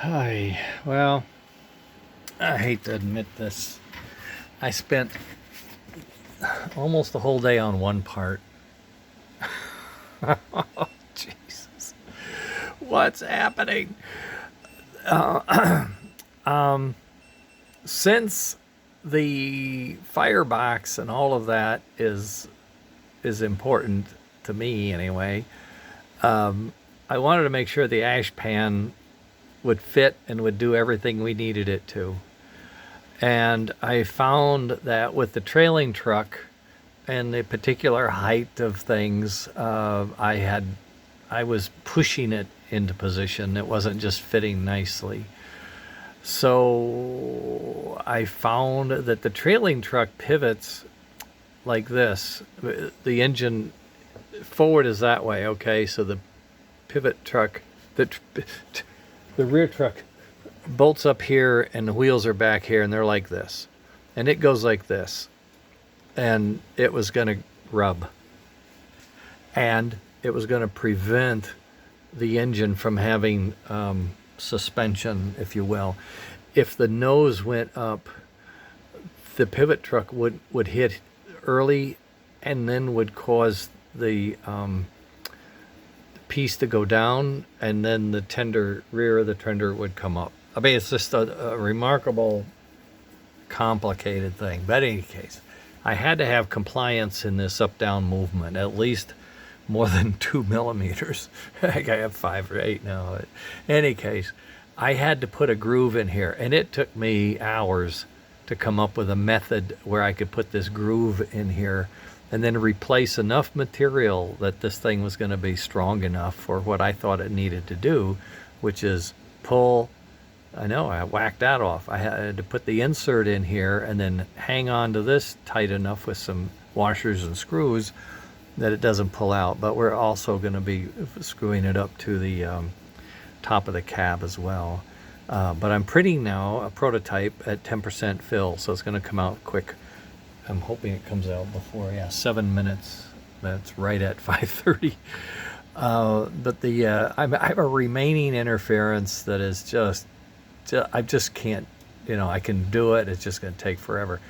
Hi. Well, I hate to admit this. I spent almost the whole day on one part. Oh, Jesus. What's happening? Since the firebox and all of that is important to me anyway, I wanted to make sure the ash pan would fit and would do everything we needed it to. And I found that with the trailing truck and the particular height of things, I was pushing it into position. It wasn't just fitting nicely. So I found that the trailing truck pivots like this. The engine forward is that way, okay? So the pivot truck, the rear truck bolts up here and the wheels are back here and they're like this. And it goes like this. And it was going to rub. And it was going to prevent the engine from having suspension, if you will. If the nose went up, the pivot truck would hit early and then would cause the piece to go down, and then the rear of the tender would come up. I mean, it's just a remarkable, complicated thing. But in any case, I had to have compliance in this up-down movement, at least more than 2 millimeters. I have 5 or 8 now. In any case, I had to put a groove in here, and it took me hours to come up with a method where I could put this groove in here and then replace enough material that this thing was going to be strong enough for what I thought it needed to do, which is pull. I know, I whacked that off. I had to put the insert in here and then hang on to this tight enough with some washers and screws that it doesn't pull out. But we're also going to be screwing it up to the top of the cab as well. But I'm printing now a prototype at 10% fill, so it's going to come out quick. I'm hoping it comes out before, 7 minutes. That's right at 5:30. But I have a remaining interference that is just I just can't, I can do it. It's just going to take forever.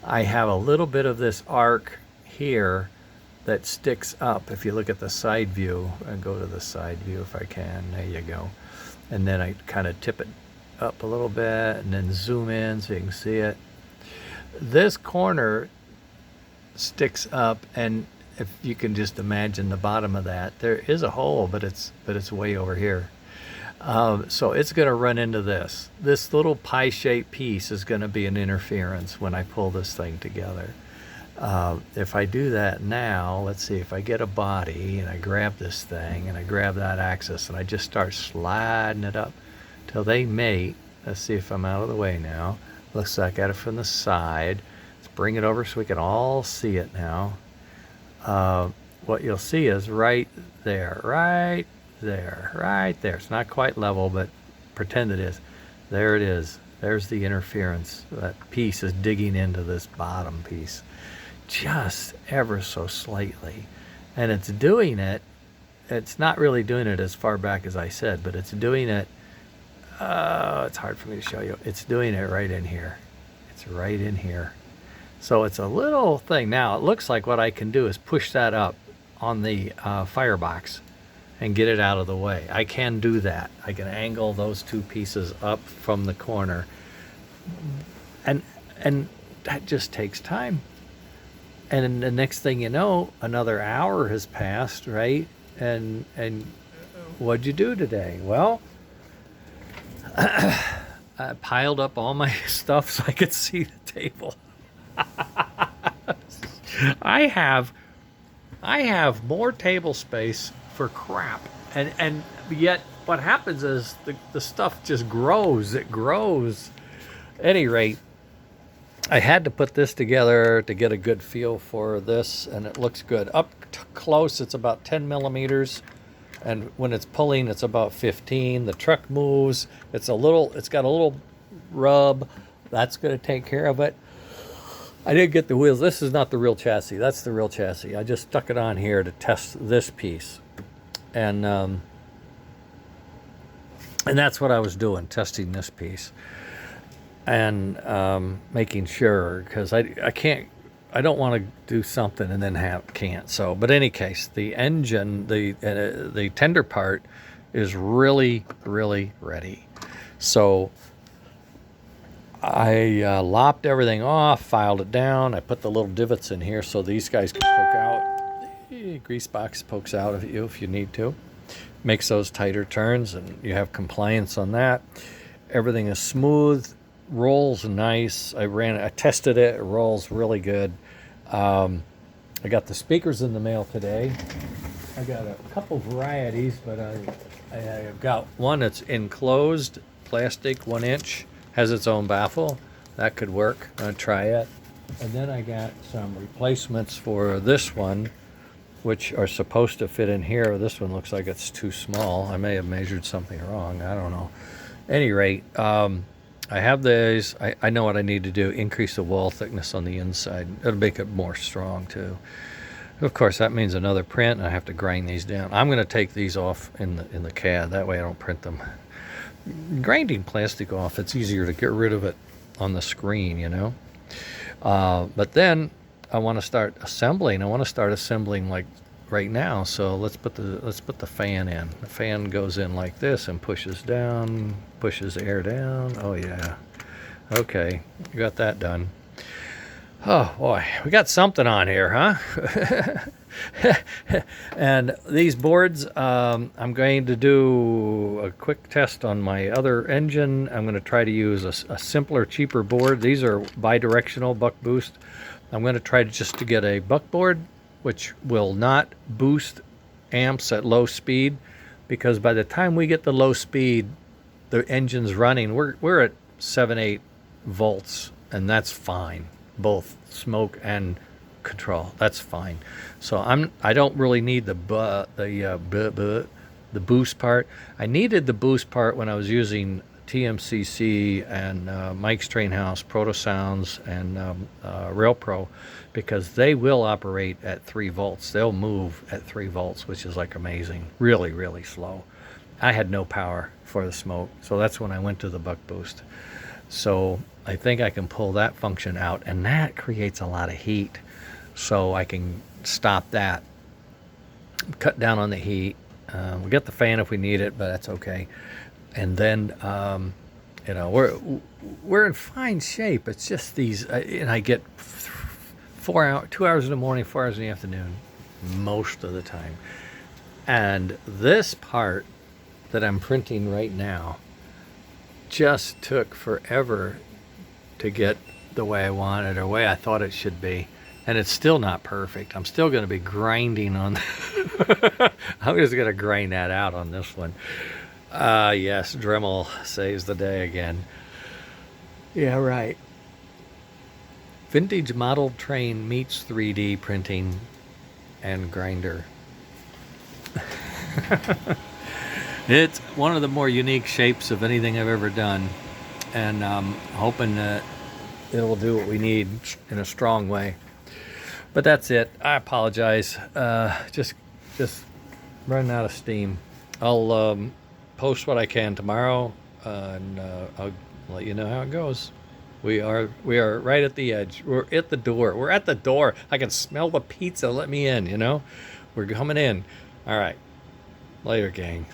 I have a little bit of this arc here that sticks up. If you look at the side view, and go to the side view if I can. There you go. And then I kind of tip it up a little bit and then zoom in so you can see it. This corner sticks up, and if you can just imagine the bottom of that, there is a hole, but it's way over here. So it's going to run into this. This little pie-shaped piece is going to be an interference when I pull this thing together. If I do that now, let's see, if I get a body and I grab this thing and I grab that axis and I just start sliding it up till they mate. Let's see if I'm out of the way now. Looks like I got it from the side. Let's bring it over so we can all see it now. What you'll see is right there. It's not quite level, but pretend it is. There it is. There's the interference. That piece is digging into this bottom piece just ever so slightly. And it's doing it. It's not really doing it as far back as I said, but it's doing it. It's hard for me to show you. It's doing it right in here. It's right in here. So it's a little thing. Now it looks like what I can do is push that up on the firebox and get it out of the way. I can do that. I can angle those two pieces up from the corner. And that just takes time. And the next thing you know, another hour has passed, right? And what'd you do today? Well, I piled up all my stuff so I could see the table. I have more table space for crap, and yet what happens is the stuff just grows. It grows. At any rate, I had to put this together to get a good feel for this, and it looks good. Up close, it's about 10 millimeters. And when it's pulling, it's about 15. The truck moves. It's got a little rub. That's going to take care of it. I didn't get the wheels. This is not the real chassis. That's the real chassis. I just stuck it on here to test this piece. And And that's what I was doing, testing this piece and making sure, because I don't want to do something and then can't. So, but any case, the engine, the tender part is really, really ready. So I lopped everything off, filed it down. I put the little divots in here so these guys can poke out. The grease box pokes out if you need to. Makes those tighter turns, and you have compliance on that. Everything is smooth, rolls nice. I tested it. It rolls really good. I got the speakers in the mail today. I got a couple varieties, but I've got one that's enclosed plastic, 1 inch, has its own baffle. That could work. I'm gonna try it. And then I got some replacements for this one, which are supposed to fit in here. This one looks like it's too small. I may have measured something wrong. I don't know. Any rate, I have these. I know what I need to do. Increase the wall thickness on the inside. It'll make it more strong too. Of course, that means another print. I have to grind these down. I'm going to take these off in the CAD. That way I don't print them. Grinding plastic off, it's easier to get rid of it on the screen, you know. But then I want to start assembling. I want to start assembling like right now. So let's put the fan in. The fan goes in like this and pushes down, pushes air down. Oh yeah. Okay, you got that done. Oh boy, we got something on here, huh? And these boards, I'm going to do a quick test on my other engine. I'm going to try to use a simpler, cheaper board. These are bi-directional buck boost. I'm going to try to get a buck board, which will not boost amps at low speed, because by the time we get the low speed, the engine's running. We're at 7-8 volts, and that's fine. Both smoke and control. That's fine. So I don't really need the boost part. I needed the boost part when I was using TMCC and Mike's Train House, Proto Sounds, and Rail Pro, because they will operate at 3 volts. They'll move at 3 volts, which is like amazing. Really, really slow. I had no power for the smoke, so that's when I went to the buck boost. So I think I can pull that function out, and that creates a lot of heat. So I can stop that, cut down on the heat. We get the fan if we need it, but that's okay. And then, you know, we're in fine shape. It's just these, and I get 2 hours in the morning, 4 hours in the afternoon, most of the time. And this part that I'm printing right now just took forever to get the way I wanted, or the way I thought it should be. And it's still not perfect. I'm still going to be grinding on I'm just going to grind that out on this one. Yes, Dremel saves the day again. Yeah, right. Vintage model train meets 3D printing and grinder. It's one of the more unique shapes of anything I've ever done, and I'm hoping that it will do what we need in a strong way. But that's it. I apologize. Just running out of steam. I'll post what I can tomorrow, and I'll let you know how it goes. We are right at the edge. We're at the door. We're at the door. I can smell the pizza. Let me in. You know, we're coming in. All right. Later, gang.